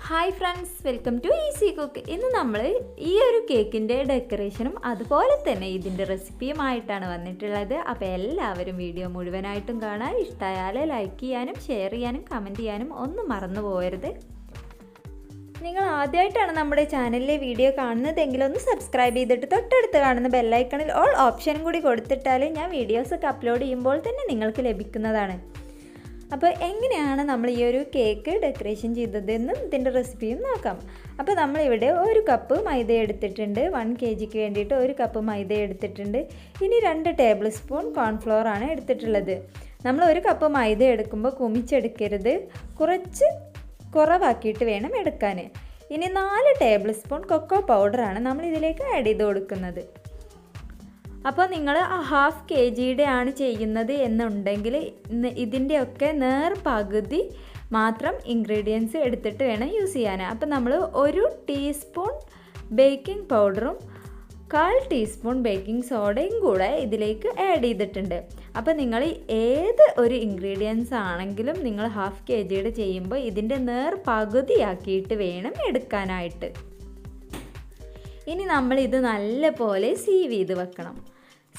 Hi friends, welcome to Easy Cook. ഇന്ന് നമ്മൾ ഈ ഒരു കേക്കിൻ്റെ ഡെക്കറേഷനും അതുപോലെ തന്നെ ഇതിൻ്റെ റെസിപ്പിയുമായിട്ടാണ് വന്നിട്ടുള്ളത്. അപ്പോൾ എല്ലാവരും വീഡിയോ മുഴുവനായിട്ടും കാണാൻ, ഇഷ്ടമായാൽ ലൈക്ക് ചെയ്യാനും ഷെയർ ചെയ്യാനും കമൻറ്റ് ചെയ്യാനും ഒന്നും മറന്നു പോകരുത്. നിങ്ങൾ ആദ്യമായിട്ടാണ് നമ്മുടെ ചാനലിലെ വീഡിയോ കാണുന്നതെങ്കിൽ ഒന്ന് സബ്സ്ക്രൈബ് ചെയ്തിട്ട് തൊട്ടടുത്ത് കാണുന്ന ബെല്ലൈക്കണിൽ ഓൾ ഓപ്ഷനും കൂടി കൊടുത്തിട്ടാൽ ഞാൻ വീഡിയോസൊക്കെ അപ്ലോഡ് ചെയ്യുമ്പോൾ തന്നെ നിങ്ങൾക്ക് ലഭിക്കുന്നതാണ്. അപ്പോൾ എങ്ങനെയാണ് നമ്മൾ ഈ ഒരു കേക്ക് ഡെക്കറേഷൻ ചെയ്തതെന്നും ഇതിൻ്റെ റെസിപ്പിയും നോക്കാം. അപ്പോൾ നമ്മളിവിടെ 1 കപ്പ് മൈദ എടുത്തിട്ടുണ്ട്. 1 kg വേണ്ടിയിട്ട് 1 കപ്പ് മൈദ എടുത്തിട്ടുണ്ട്. ഇനി 2 ടേബിൾ സ്പൂൺ കോൺഫ്ലോർ ആണ് എടുത്തിട്ടുള്ളത്. നമ്മൾ 1 കപ്പ് മൈദ എടുക്കുമ്പോൾ കുമിച്ചെടുക്കരുത്, കുറവാക്കിയിട്ട് വേണം എടുക്കാൻ. ഇനി 4 ടേബിൾ സ്പൂൺ കൊക്കോ പൗഡറാണ് നമ്മൾ ഇതിലേക്ക് ആഡ് ചെയ്ത് കൊടുക്കുന്നത്. അപ്പോൾ നിങ്ങൾ 1/2 kg ആണ് ചെയ്യുന്നത് എന്നുണ്ടെങ്കിൽ ഇതിൻ്റെയൊക്കെ പകുതി മാത്രം ഇൻഗ്രീഡിയൻസ് എടുത്തിട്ട് വേണം യൂസ് ചെയ്യാൻ. അപ്പോൾ നമ്മൾ 1 ടീസ്പൂൺ ബേക്കിംഗ് പൗഡറും 1/4 ടീസ്പൂൺ ബേക്കിംഗ് സോഡയും കൂടെ ഇതിലേക്ക് ആഡ് ചെയ്തിട്ടുണ്ട്. അപ്പോൾ നിങ്ങൾ ഏത് ഒരു ഇൻഗ്രീഡിയൻസ് ആണെങ്കിലും നിങ്ങൾ 1/2 kg ചെയ്യുമ്പോൾ ഇതിൻ്റെ പകുതിയാക്കിയിട്ട് വേണം എടുക്കാനായിട്ട്. ഇനി നമ്മളിത് നല്ല സീവ് ചെയ്ത് വെക്കണം.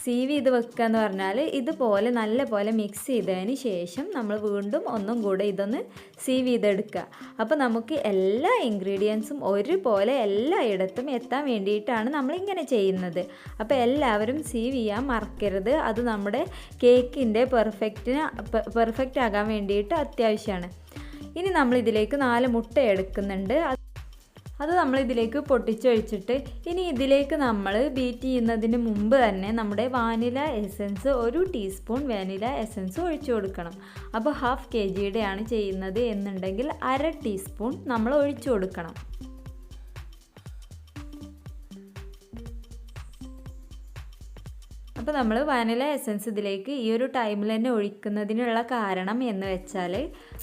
സീവ് ചെയ്ത് വെക്കുക എന്ന് പറഞ്ഞാൽ ഇതുപോലെ നല്ല പോലെ മിക്സ് ചെയ്തതിന് ശേഷം നമ്മൾ വീണ്ടും ഒന്നും കൂടെ ഇതൊന്ന് സീവ് ചെയ്തെടുക്കുക. അപ്പോൾ നമുക്ക് എല്ലാ ഇൻഗ്രീഡിയൻസും ഒരുപോലെ എല്ലായിടത്തും എത്താൻ വേണ്ടിയിട്ടാണ് നമ്മളിങ്ങനെ ചെയ്യുന്നത്. അപ്പോൾ എല്ലാവരും സീവ് ചെയ്യാൻ മറക്കരുത്. അത് നമ്മുടെ കേക്കിൻ്റെ പെർഫെക്റ്റ് ആകാൻ വേണ്ടിയിട്ട് അത്യാവശ്യമാണ്. ഇനി നമ്മളിതിലേക്ക് 4 മുട്ട എടുക്കുന്നുണ്ട്. അത് നമ്മളിതിലേക്ക് പൊട്ടിച്ചൊഴിച്ചിട്ട് ഇനി ഇതിലേക്ക് നമ്മൾ ബീറ്റ് ചെയ്യുന്നതിന് മുമ്പ് തന്നെ നമ്മുടെ vanilla essence 1 teaspoon vanilla essence ഒഴിച്ചു കൊടുക്കണം. അപ്പോൾ 1/2 kg ആണ് ചെയ്യുന്നത് എന്നുണ്ടെങ്കിൽ 1/2 ടീസ്പൂൺ നമ്മൾ ഒഴിച്ചു കൊടുക്കണം. അപ്പോൾ നമ്മൾ വാനില എസൻസ് ഇതിലേക്ക് ഈ ഒരു ടൈമിൽ തന്നെ ഒഴിക്കുന്നതിനുള്ള കാരണം എന്ന് വെച്ചാൽ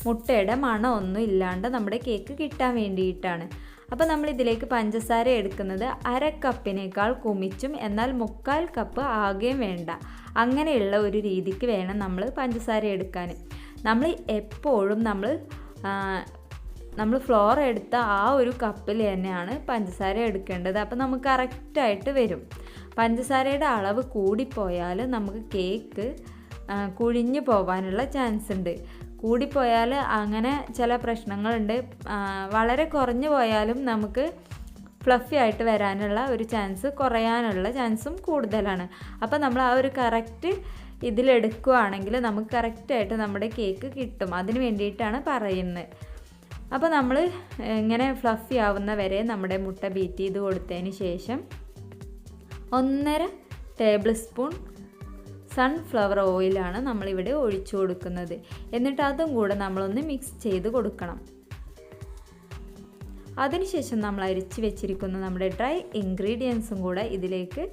മുട്ടയുടെ മണമൊന്നും ഇല്ലാണ്ട് നമ്മുടെ കേക്ക് കിട്ടാൻ വേണ്ടിയിട്ടാണ്. അപ്പോൾ നമ്മൾ ഇതിലേക്ക് പഞ്ചസാര എടുക്കുന്നത് 1/2 കപ്പിനേക്കാൾ കുമിച്ചും എന്നാൽ 1/4 കപ്പ് ആകെയും വേണ്ട, അങ്ങനെയുള്ള ഒരു രീതിക്ക് വേണം നമ്മൾ പഞ്ചസാര എടുക്കാൻ. നമ്മൾ എപ്പോഴും നമ്മൾ ഫ്ലോർ എടുത്ത ആ ഒരു കപ്പിൽ തന്നെയാണ് പഞ്ചസാര എടുക്കേണ്ടത്. അപ്പോൾ നമുക്ക് കറക്റ്റായിട്ട് വരും. പഞ്ചസാരയുടെ അളവ് കൂടിപ്പോയാൽ നമുക്ക് കേക്ക് കുഴിഞ്ഞു പോകാനുള്ള ചാൻസ് ഉണ്ട്. കൂടിപ്പോയാൽ അങ്ങനെ ചില പ്രശ്നങ്ങളുണ്ട്. വളരെ കുറഞ്ഞു പോയാലും നമുക്ക് ഫ്ലഫി ആയിട്ട് വരാനുള്ള ഒരു ചാൻസ്, കുറയാനുള്ള ചാൻസും കൂടുതലാണ്. അപ്പോൾ നമ്മൾ ആ ഒരു കറക്റ്റ് ഇതിലെടുക്കുകയാണെങ്കിൽ നമുക്ക് കറക്റ്റായിട്ട് നമ്മുടെ കേക്ക് കിട്ടും. അതിന് വേണ്ടിയിട്ടാണ് പറയുന്നത്. അപ്പോൾ നമ്മൾ ഇങ്ങനെ ഫ്ലഫി ആവുന്ന വരെ നമ്മുടെ മുട്ട ബീറ്റ് ചെയ്ത് കൊടുത്തതിന് ശേഷം 1.5 ടേബിൾ സ്പൂൺ സൺഫ്ലവർ ഓയിലാണ് നമ്മളിവിടെ ഒഴിച്ചു കൊടുക്കുന്നത്. എന്നിട്ട് അതും കൂടെ നമ്മളൊന്ന് മിക്സ് ചെയ്ത് കൊടുക്കണം. അതിനുശേഷം നമ്മൾ അരിച്ച് വെച്ചിരിക്കുന്ന നമ്മുടെ ഡ്രൈ ഇൻഗ്രീഡിയൻസും കൂടെ ഇതിലേക്ക്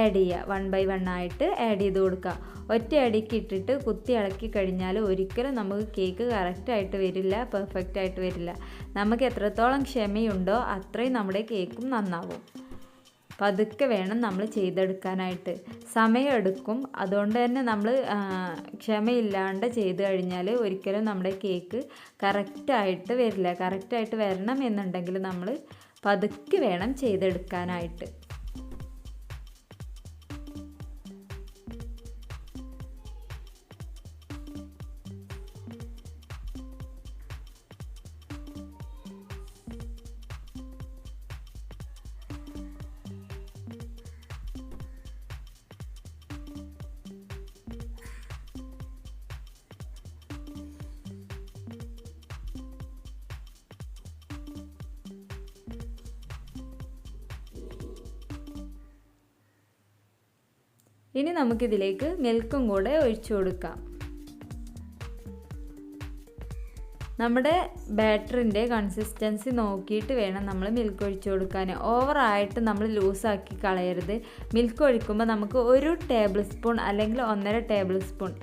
ആഡ് ചെയ്യുക. 1 by 1 ആയിട്ട് ആഡ് ചെയ്ത് കൊടുക്കുക. ഒറ്റ അടിക്ക് ഇട്ടിട്ട് കുത്തി ഇളക്കി കഴിഞ്ഞാൽ ഒരിക്കലും നമുക്ക് കേക്ക് കറക്റ്റായിട്ട് വരില്ല, പെർഫെക്റ്റ് ആയിട്ട് വരില്ല. നമുക്ക് എത്രത്തോളം ക്ഷമയുണ്ടോ അത്രയും നമ്മുടെ കേക്കും നന്നാവും. പതുക്കെ വേണം നമ്മൾ ചെയ്തെടുക്കാനായിട്ട്, സമയമെടുക്കും. അതുകൊണ്ട് തന്നെ നമ്മൾ ക്ഷമയില്ലാണ്ട് ചെയ്ത് കഴിഞ്ഞാൽ ഒരിക്കലും നമ്മുടെ കേക്ക് കറക്റ്റായിട്ട് വരില്ല. കറക്റ്റായിട്ട് വരണം എന്നുണ്ടെങ്കിൽ നമ്മൾ പതുക്കെ വേണം ചെയ്തെടുക്കാനായിട്ട്. ഇനി നമുക്കിതിലേക്ക് മിൽക്കും കൂടെ ഒഴിച്ചു കൊടുക്കാം. നമ്മുടെ ബാറ്ററിൻ്റെ കൺസിസ്റ്റൻസി നോക്കിയിട്ട് വേണം നമ്മൾ മിൽക്ക് ഒഴിച്ചു കൊടുക്കാൻ. ഓവറായിട്ട് നമ്മൾ ലൂസാക്കി കളയരുത്. മിൽക്ക് ഒഴിക്കുമ്പോൾ നമുക്ക് 1 ടേബിൾ സ്പൂൺ അല്ലെങ്കിൽ 1.5 ടേബിൾ സ്പൂൺ,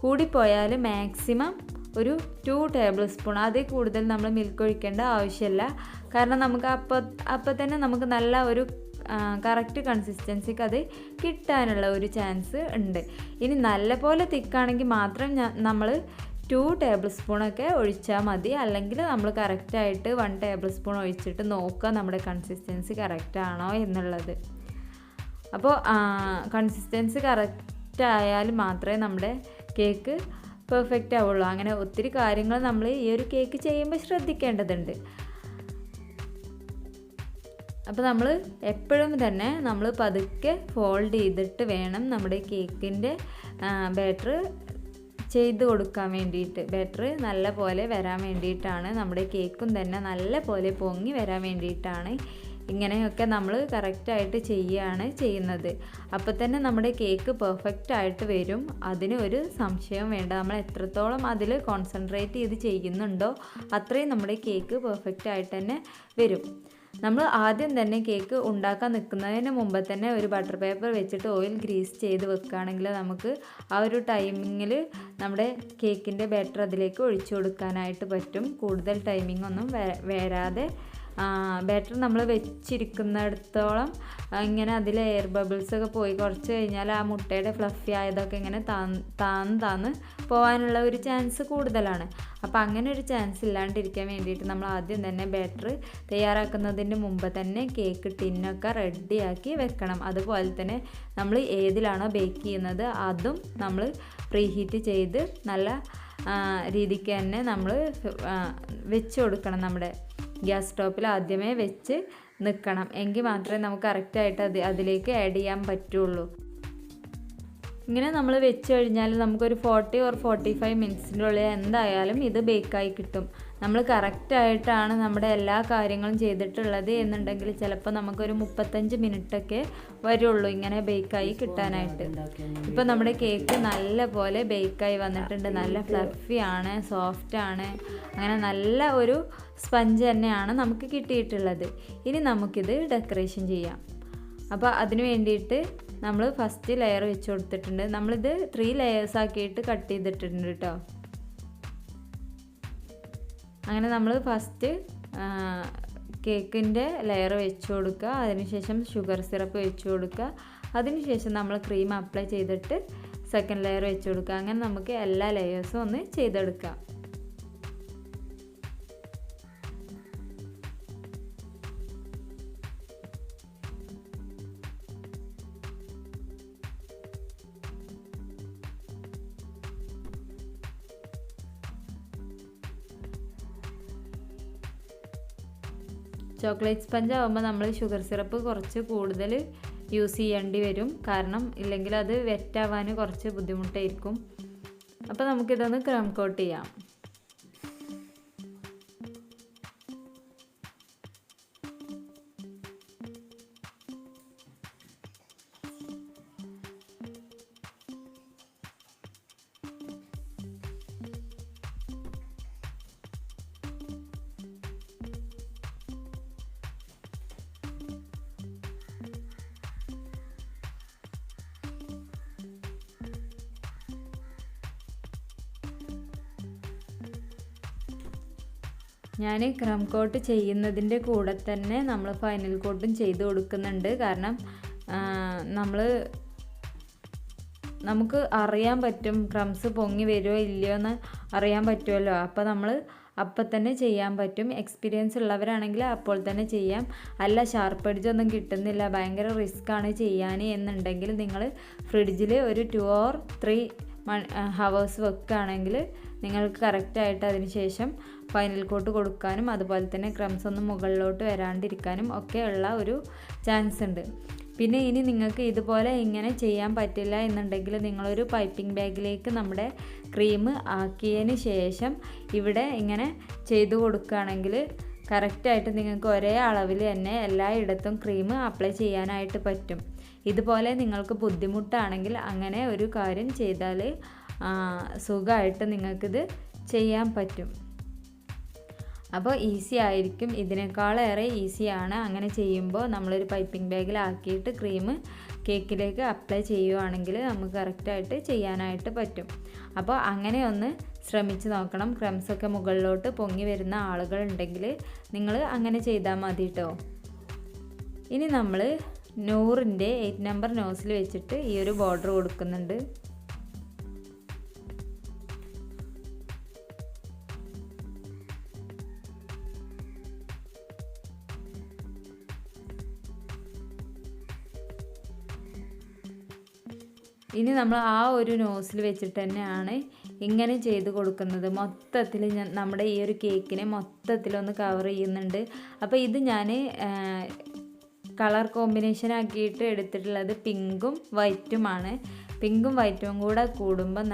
കൂടിപ്പോയാൽ മാക്സിമം ഒരു 2 ടേബിൾ സ്പൂൺ, അതിൽ കൂടുതൽ നമ്മൾ മിൽക്ക് ഒഴിക്കേണ്ട ആവശ്യമില്ല. കാരണം നമുക്ക് അപ്പോൾ തന്നെ നമുക്ക് നല്ല ഒരു കറക്റ്റ് കൺസിസ്റ്റൻസിക്ക് അത് കിട്ടാനുള്ള ഒരു ചാൻസ് ഉണ്ട്. ഇനി നല്ലപോലെ തിക്കാണെങ്കിൽ മാത്രം നമ്മൾ 2 ടേബിൾ സ്പൂണൊക്കെ ഒഴിച്ചാൽ മതി. അല്ലെങ്കിൽ നമ്മൾ കറക്റ്റായിട്ട് 1 ടേബിൾ സ്പൂൺ ഒഴിച്ചിട്ട് നോക്കുക നമ്മുടെ കൺസിസ്റ്റൻസി കറക്റ്റ് ആണോ എന്നുള്ളത്. അപ്പോൾ കൺസിസ്റ്റൻസി കറക്റ്റ് ആയാൽ മാത്രമേ നമ്മുടെ കേക്ക് പെർഫെക്റ്റ് ആവുള്ളൂ. അങ്ങനെ ഒത്തിരി കാര്യങ്ങൾ നമ്മൾ ഈ ഒരു കേക്ക് ചെയ്യുമ്പോൾ ശ്രദ്ധിക്കേണ്ടതുണ്ട്. അപ്പോൾ നമ്മൾ എപ്പോഴും തന്നെ നമ്മൾ പതുക്കെ ഫോൾഡ് ചെയ്തിട്ട് വേണം നമ്മുടെ കേക്കിൻ്റെ ബാറ്റർ ചെയ്ത് കൊടുക്കാൻ വേണ്ടിയിട്ട്. ബാറ്റർ നല്ല പോലെ വരാൻ വേണ്ടിയിട്ടാണ്, നമ്മുടെ കേക്കും തന്നെ നല്ല പോലെ പൊങ്ങി വരാൻ വേണ്ടിയിട്ടാണ് ഇങ്ങനെയൊക്കെ നമ്മൾ കറക്റ്റായിട്ട് ചെയ്യുന്നത്. അപ്പോൾ തന്നെ നമ്മുടെ കേക്ക് പെർഫെക്റ്റ് ആയിട്ട് വരും. അതിന് ഒരു സംശയവും വേണ്ട. നമ്മൾ എത്രത്തോളം അതിൽ കോൺസെൻട്രേറ്റ് ചെയ്ത് ചെയ്യുന്നുണ്ടോ അത്രയും നമ്മുടെ കേക്ക് പെർഫെക്റ്റ് ആയിട്ട് തന്നെ വരും. നമ്മൾ ആദ്യം തന്നെ കേക്ക് ഉണ്ടാക്കാൻ നിൽക്കുന്നതിന് മുമ്പ് തന്നെ ഒരു ബട്ടർ പേപ്പർ വെച്ചിട്ട് ഓയിൽ ഗ്രീസ് ചെയ്ത് വെക്കുകയാണെങ്കിൽ നമുക്ക് ആ ഒരു ടൈമിങ്ങിൽ നമ്മുടെ കേക്കിൻ്റെ ബാറ്റർ അതിലേക്ക് ഒഴിച്ചു കൊടുക്കാനായിട്ട് പറ്റും. കൂടുതൽ ടൈമിംഗ് ഒന്നും വരാതെ ബാറ്റർ നമ്മൾ വെച്ചിരിക്കുന്നിടത്തോളം ഇങ്ങനെ അതിൽ എയർ ബബിൾസൊക്കെ പോയി കുറച്ച് കഴിഞ്ഞാൽ ആ മുട്ടയുടെ ഫ്ലഫി ആയതൊക്കെ ഇങ്ങനെ താന്ന് പോകാനുള്ള ഒരു ചാൻസ് കൂടുതലാണ്. അപ്പോൾ അങ്ങനെ ഒരു ചാൻസ് ഇല്ലാണ്ടിരിക്കാൻ വേണ്ടിയിട്ട് നമ്മൾ ആദ്യം തന്നെ ബാറ്റർ തയ്യാറാക്കുന്നതിന് മുമ്പ് തന്നെ കേക്ക് ടിന്നൊക്കെ റെഡിയാക്കി വെക്കണം. അതുപോലെ തന്നെ നമ്മൾ ഏതിലാണോ ബേക്ക് ചെയ്യുന്നത് അതും നമ്മൾ പ്രീഹീറ്റ് ചെയ്ത് നല്ല രീതിക്ക് തന്നെ നമ്മൾ വെച്ച് കൊടുക്കണം. നമ്മുടെ ഗ്യാസ് സ്റ്റോപ്പിൽ ആദ്യമേ വെച്ച് നിൽക്കണം. എങ്കിൽ മാത്രമേ നമുക്ക് കറക്റ്റായിട്ട് അതിലേക്ക് ആഡ് ചെയ്യാൻ പറ്റുള്ളൂ. ഇങ്ങനെ നമ്മൾ വെച്ച് കഴിഞ്ഞാൽ നമുക്കൊരു 40 or 45 മിനിറ്റ്സിൻ്റെ ഉള്ളിൽ എന്തായാലും ഇത് ബേക്കായി കിട്ടും. നമ്മൾ കറക്റ്റായിട്ടാണ് നമ്മുടെ എല്ലാ കാര്യങ്ങളും ചെയ്തിട്ടുള്ളത് എന്നുണ്ടെങ്കിൽ ചിലപ്പോൾ നമുക്കൊരു 35 മിനിറ്റൊക്കെ വരുള്ളൂ ഇങ്ങനെ ബേക്കായി കിട്ടാനായിട്ട്. ഇപ്പോൾ നമ്മുടെ കേക്ക് നല്ല പോലെ ബേക്കായി വന്നിട്ടുണ്ട്. നല്ല ഫ്ലഫി ആണ്, സോഫ്റ്റ് ആണ്, അങ്ങനെ നല്ല ഒരു സ്പഞ്ച് തന്നെയാണ് നമുക്ക് കിട്ടിയിട്ടുള്ളത്. ഇനി നമുക്കിത് ഡെക്കറേഷൻ ചെയ്യാം. അപ്പോൾ അതിന് വേണ്ടിയിട്ട് നമ്മൾ ഫസ്റ്റ് ലെയർ വെച്ച് കൊടുത്തിട്ടുണ്ട്. നമ്മളിത് 3 ലെയേഴ്സ് ആക്കിയിട്ട് കട്ട് ചെയ്തിട്ടുണ്ട് കേട്ടോ. അങ്ങനെ നമ്മൾ ഫസ്റ്റ് കേക്കിൻ്റെ ലെയർ വെച്ച് കൊടുക്കുക, അതിനുശേഷം ഷുഗർ സിറപ്പ് വെച്ച് കൊടുക്കുക, അതിനുശേഷം നമ്മൾ ക്രീം അപ്ലൈ ചെയ്തിട്ട് സെക്കൻഡ് ലെയർ വെച്ച് കൊടുക്കുക. അങ്ങനെ നമുക്ക് എല്ലാ ലെയേഴ്സും ഒന്ന് ചെയ്തെടുക്കാം. ചോക്ലേറ്റ് സ്പഞ്ച് ആകുമ്പോൾ നമ്മൾ ഷുഗർ സിറപ്പ് കുറച്ച് കൂടുതൽ യൂസ് ചെയ്യേണ്ടി വരും. കാരണം ഇല്ലെങ്കിൽ അത് വെറ്റാവാൻ കുറച്ച് ബുദ്ധിമുട്ടായിരിക്കും. അപ്പോൾ നമുക്കിതൊന്ന് ക്രം കോട്ട് ചെയ്യാം. ഞാൻ ക്രം കോട്ട് ചെയ്യുന്നതിൻ്റെ കൂടെ തന്നെ നമ്മൾ ഫൈനൽ കോട്ടും ചെയ്ത് കൊടുക്കുന്നുണ്ട്. കാരണം നമുക്ക് അറിയാൻ പറ്റും ക്രംസ് പൊങ്ങി വരുമോ ഇല്ലയോ എന്ന് അറിയാൻ പറ്റുമല്ലോ. അപ്പോൾ നമ്മൾ അപ്പം തന്നെ ചെയ്യാൻ പറ്റും. എക്സ്പീരിയൻസ് ഉള്ളവരാണെങ്കിൽ അപ്പോൾ തന്നെ ചെയ്യാം. അല്ല ഷാർപ്പ് എഡ്ജ് ഒന്നും കിട്ടുന്നില്ല, ഭയങ്കര റിസ്ക്കാണ് ചെയ്യാൻ എന്നുണ്ടെങ്കിൽ നിങ്ങൾ ഫ്രിഡ്ജിൽ ഒരു 2 or 3 hours വെക്കുകയാണെങ്കിൽ നിങ്ങൾക്ക് കറക്റ്റായിട്ട് അതിന് ശേഷം ഫൈനൽ കോട്ട് കൊടുക്കാനും അതുപോലെ തന്നെ ക്രംസ് ഒന്നും മുകളിലോട്ട് വരാണ്ടിരിക്കാനും ഒക്കെ ഉള്ള ഒരു ചാൻസ് ഉണ്ട്. പിന്നെ ഇനി നിങ്ങൾക്ക് ഇതുപോലെ ഇങ്ങനെ ചെയ്യാൻ പറ്റില്ല എന്നുണ്ടെങ്കിൽ നിങ്ങളൊരു പൈപ്പിംഗ് ബാഗിലേക്ക് നമ്മുടെ ക്രീം ആക്കിയതിന് ശേഷം ഇവിടെ ഇങ്ങനെ ചെയ്തു കൊടുക്കുകയാണെങ്കിൽ കറക്റ്റായിട്ട് നിങ്ങൾക്ക് ഒരേ അളവിൽ തന്നെ എല്ലായിടത്തും ക്രീം അപ്ലൈ ചെയ്യാനായിട്ട് പറ്റും. ഇതുപോലെ നിങ്ങൾക്ക് ബുദ്ധിമുട്ടാണെങ്കിൽ അങ്ങനെ ഒരു കാര്യം ചെയ്താൽ സുഖമായിട്ട് നിങ്ങൾക്കിത് ചെയ്യാൻ പറ്റും. അപ്പോൾ ഈസി ആയിരിക്കും, ഇതിനേക്കാളേറെ ഈസിയാണ്. അങ്ങനെ ചെയ്യുമ്പോൾ നമ്മളൊരു പൈപ്പിംഗ് ബാഗിലാക്കിയിട്ട് ക്രീം കേക്കിലേക്ക് അപ്ലൈ ചെയ്യുവാണെങ്കിൽ നമുക്ക് കറക്റ്റായിട്ട് ചെയ്യാനായിട്ട് പറ്റും. അപ്പോൾ അങ്ങനെ ഒന്ന് ശ്രമിച്ച് നോക്കണം. ക്രംസൊക്കെ മുകളിലോട്ട് പൊങ്ങി വരുന്ന ആളുകളുണ്ടെങ്കിൽ നിങ്ങൾ അങ്ങനെ ചെയ്താൽ മതി കേട്ടോ. ഇനി നമ്മൾ 100ൻ്റെ 8 നമ്പർ നോസിൽ വെച്ചിട്ട് ഈ ഒരു ബോർഡർ കൊടുക്കുന്നുണ്ട്. ഇനി നമ്മൾ ആ ഒരു നോസിൽ വെച്ചിട്ട് തന്നെയാണ് ഇങ്ങനെ ചെയ്ത് കൊടുക്കുന്നത്. മൊത്തത്തിൽ നമ്മുടെ ഈ ഒരു കേക്കിനെ മൊത്തത്തിലൊന്ന് കവർ ചെയ്യുന്നുണ്ട്. അപ്പോൾ ഇത് ഞാൻ കളർ കോമ്പിനേഷൻ ആക്കിയിട്ട് എടുത്തിട്ടുള്ളത് പിങ്കും വൈറ്റുമാണ്. പിങ്കും വൈറ്റും കൂടെ കൂടുമ്പോൾ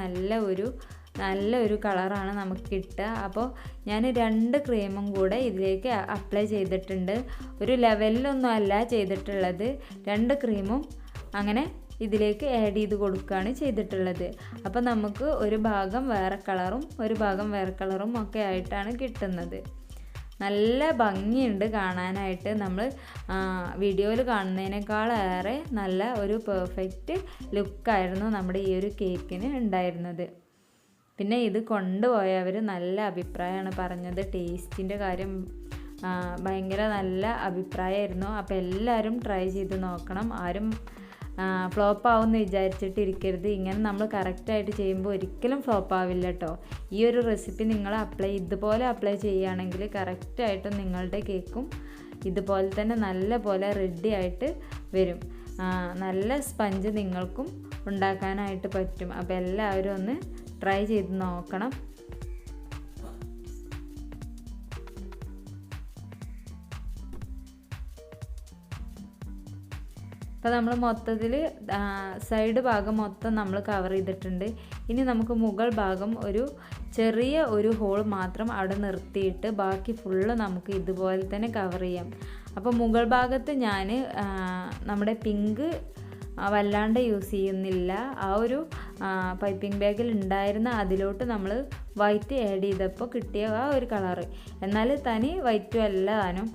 നല്ലൊരു കളറാണ് നമുക്ക് കിട്ടുക. അപ്പോൾ ഞാൻ 2 ക്രീമും കൂടെ ഇതിലേക്ക് അപ്ലൈ ചെയ്തിട്ടുണ്ട്. ഒരു ലെവലിലൊന്നും അല്ല ചെയ്തിട്ടുള്ളത്, 2 ക്രീമും അങ്ങനെ ഇതിലേക്ക് ആഡ് ചെയ്ത് കൊടുക്കുകയാണ് ചെയ്തിട്ടുള്ളത്. അപ്പോൾ നമുക്ക് ഒരു ഭാഗം വേറെ കളറും ഒരു ഭാഗം വേറെ കളറും ഒക്കെ ആയിട്ടാണ് കിട്ടുന്നത്. നല്ല ഭംഗിയുണ്ട് കാണാനായിട്ട്. നമ്മൾ വീഡിയോയിൽ കാണുന്നതിനേക്കാളേറെ നല്ല ഒരു പെർഫെക്റ്റ് ലുക്കായിരുന്നു നമ്മുടെ ഈ ഒരു കേക്കിന് ഉണ്ടായിരുന്നത്. പിന്നെ ഇത് കൊണ്ടുപോയവർ നല്ല അഭിപ്രായമാണ് പറഞ്ഞത്. ടേസ്റ്റിൻ്റെ കാര്യം ഭയങ്കര നല്ല അഭിപ്രായമായിരുന്നു. അപ്പോൾ എല്ലാവരും ട്രൈ ചെയ്ത് നോക്കണം. ആരും ഫ്ലോപ്പ് ആവുമെന്ന് വിചാരിച്ചിട്ടിരിക്കരുത്. ഇങ്ങനെ നമ്മൾ കറക്റ്റായിട്ട് ചെയ്യുമ്പോൾ ഒരിക്കലും ഫ്ലോപ്പ് ആവില്ല കേട്ടോ. ഈ ഒരു റെസിപ്പി നിങ്ങൾ ഇതുപോലെ അപ്ലൈ ചെയ്യുകയാണെങ്കിൽ കറക്റ്റായിട്ടും നിങ്ങളുടെ കേക്കും ഇതുപോലെ തന്നെ നല്ല പോലെ റെഡി ആയിട്ട് വരും. നല്ല സ്പഞ്ച് നിങ്ങൾക്കും ഉണ്ടാക്കാനായിട്ട് പറ്റും. അപ്പോൾ എല്ലാവരും ഒന്ന് ട്രൈ ചെയ്ത് നോക്കണം. അപ്പോൾ നമ്മൾ മൊത്തത്തിൽ സൈഡ് ഭാഗം മൊത്തം നമ്മൾ കവർ ചെയ്തിട്ടുണ്ട്. ഇനി നമുക്ക് മുകൾ ഭാഗം ഒരു ചെറിയ ഒരു ഹോൾ മാത്രം അവിടെ നിർത്തിയിട്ട് ബാക്കി ഫുള്ള് നമുക്ക് ഇതുപോലെ തന്നെ കവർ ചെയ്യാം. അപ്പോൾ മുകൾ ഭാഗത്ത് ഞാൻ നമ്മുടെ പിങ്ക് വല്ലാണ്ട് യൂസ് ചെയ്യുന്നില്ല. ആ ഒരു പൈപ്പിംഗ് ബാഗിൽ ഉണ്ടായിരുന്ന അതിലോട്ട് നമ്മൾ വൈറ്റ് ആഡ് ചെയ്തപ്പോൾ കിട്ടിയ ആ ഒരു കളറ്, എന്നാൽ തനി വൈറ്റും അല്ല താനും,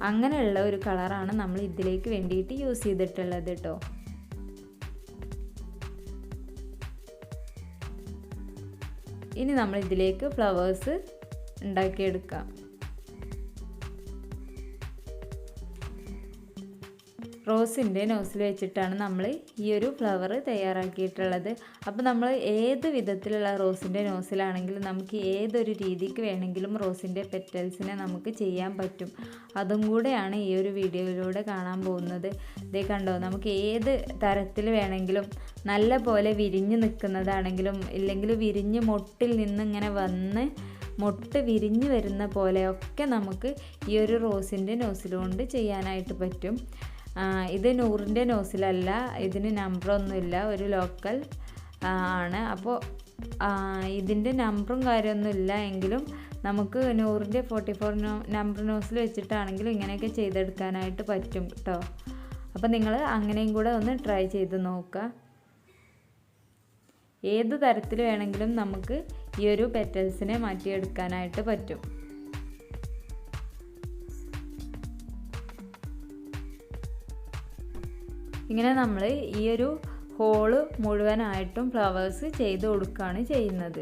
അങ്ങനെയുള്ള ഒരു കളറാണ് നമ്മൾ ഇതിലേക്ക് വേണ്ടിയിട്ട് യൂസ് ചെയ്തിട്ടുള്ളത് കേട്ടോ. ഇനി നമ്മൾ ഇതിലേക്ക് ഫ്ലവേഴ്സ് ഉണ്ടാക്കിയെടുക്കാം. റോസിൻ്റെ നോസിൽ വെച്ചിട്ടാണ് നമ്മൾ ഈ ഒരു ഫ്ലവർ തയ്യാറാക്കിയിട്ടുള്ളത്. അപ്പോൾ നമ്മൾ ഏത് വിധത്തിലുള്ള റോസിൻ്റെ നോസിലാണെങ്കിലും നമുക്ക് ഏതൊരു രീതിക്ക് വേണമെങ്കിലും റോസിൻ്റെ പെറ്റൽസിനെ നമുക്ക് ചെയ്യാൻ പറ്റും. അതും കൂടെയാണ് ഈ ഒരു വീഡിയോയിലൂടെ കാണാൻ പോകുന്നത്. ഇതേ കണ്ടോ, നമുക്ക് ഏത് തരത്തിൽ വേണമെങ്കിലും, നല്ല പോലെ വിരിഞ്ഞ് നിൽക്കുന്നതാണെങ്കിലും ഇല്ലെങ്കിൽ വിരിഞ്ഞ് മൊട്ടിൽ നിന്നിങ്ങനെ വന്ന് മൊട്ട് വിരിഞ്ഞ് വരുന്ന പോലെയൊക്കെ നമുക്ക് ഈ ഒരു റോസിൻ്റെ നോസിലുകൊണ്ട് ചെയ്യാനായിട്ട് പറ്റും. ഇത് 100ൻ്റെ നോസിലല്ല, ഇതിന് നമ്പറൊന്നുമില്ല, ഒരു ലോക്കൽ ആണ്. അപ്പോൾ ഇതിൻ്റെ നമ്പറും കാര്യമൊന്നുമില്ല എങ്കിലും നമുക്ക് 100ൻ്റെ 44 നമ്പർ നോസിൽ വെച്ചിട്ടാണെങ്കിലും ഇങ്ങനെയൊക്കെ ചെയ്തെടുക്കാനായിട്ട് പറ്റും കേട്ടോ. അപ്പോൾ നിങ്ങൾ അങ്ങനെയും കൂടെ ഒന്ന് ട്രൈ ചെയ്ത് നോക്കുക. ഏത് തരത്തിൽ വേണമെങ്കിലും നമുക്ക് ഈ ഒരു പെറ്റൽസിനെ മാറ്റിയെടുക്കാനായിട്ട് പറ്റും. ഇങ്ങനെ നമ്മൾ ഈ ഒരു ഹോള് മുഴുവനായിട്ടും ഫ്ലവേഴ്സ് ചെയ്ത് കൊടുക്കുകയാണ് ചെയ്യുന്നത്.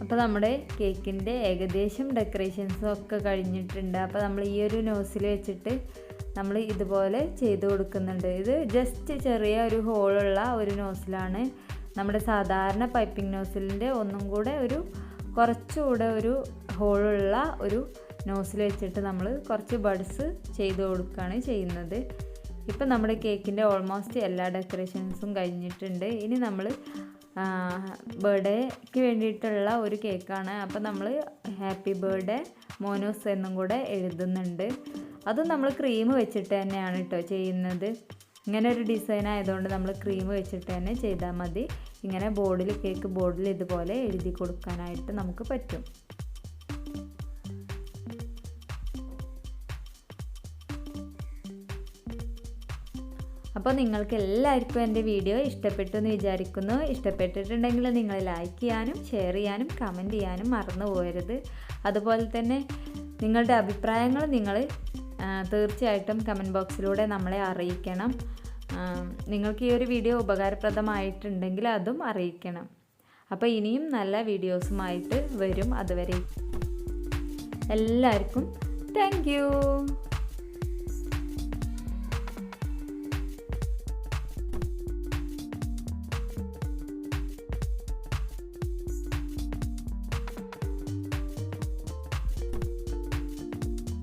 അപ്പോൾ നമ്മുടെ കേക്കിൻ്റെ ഏകദേശം ഡെക്കറേഷൻസും ഒക്കെ കഴിഞ്ഞിട്ടുണ്ട്. അപ്പോൾ നമ്മൾ ഈ ഒരു നോസിൽ വെച്ചിട്ട് നമ്മൾ ഇതുപോലെ ചെയ്ത് കൊടുക്കുന്നുണ്ട്. ഇത് ജസ്റ്റ് ചെറിയ ഒരു ഹോളുള്ള ഒരു നോസിലാണ്. നമ്മുടെ സാധാരണ പൈപ്പിംഗ് നോസിലിൻ്റെ ഒന്നും കൂടെ കുറച്ചുകൂടെ ഒരു ഹോളുള്ള ഒരു നോസിൽ വെച്ചിട്ട് നമ്മൾ കുറച്ച് ബഡ്സ് ചെയ്ത് കൊടുക്കുകയാണ് ചെയ്യുന്നത്. ഇപ്പം നമ്മുടെ കേക്കിൻ്റെ ഓൾമോസ്റ്റ് എല്ലാ ഡെക്കറേഷൻസും കഴിഞ്ഞിട്ടുണ്ട്. ഇനി നമ്മൾ ബർത്ത്ഡേക്ക് വേണ്ടിയിട്ടുള്ള ഒരു കേക്കാണ്. അപ്പോൾ നമ്മൾ ഹാപ്പി ബർത്ത്ഡേ മോനൂസ് എന്നും കൂടെ എഴുതുന്നുണ്ട്. അതും നമ്മൾ ക്രീം വെച്ചിട്ട് തന്നെയാണ് കേട്ടോ ചെയ്യുന്നത്. ഇങ്ങനെ ഒരു ഡിസൈൻ ആയതുകൊണ്ട് നമ്മൾ ക്രീം വെച്ചിട്ട് തന്നെ ചെയ്താൽ മതി. ഇങ്ങനെ കേക്ക് ബോർഡിൽ ഇതുപോലെ എഴുതി കൊടുക്കാനായിട്ട് നമുക്ക് പറ്റും. അപ്പോൾ അപ്പോൾ നിങ്ങൾക്ക് എല്ലാവർക്കും എൻ്റെ വീഡിയോ ഇഷ്ടപ്പെട്ടു എന്ന് വിചാരിക്കുന്നു. ഇഷ്ടപ്പെട്ടിട്ടുണ്ടെങ്കിൽ നിങ്ങൾ ലൈക്ക് ചെയ്യാനും ഷെയർ ചെയ്യാനും കമൻറ്റ് ചെയ്യാനും മറന്നു പോകരുത്. അതുപോലെ തന്നെ നിങ്ങളുടെ അഭിപ്രായങ്ങൾ നിങ്ങൾ തീർച്ചയായിട്ടും കമൻറ്റ് ബോക്സിലൂടെ നമ്മളെ അറിയിക്കണം. നിങ്ങൾക്ക് ഈ ഒരു വീഡിയോ ഉപകാരപ്രദമായിട്ടുണ്ടെങ്കിൽ അതും അറിയിക്കണം. അപ്പോൾ ഇനിയും നല്ല വീഡിയോസുമായിട്ട് വരും. അതുവരെ എല്ലാവർക്കും താങ്ക് യു.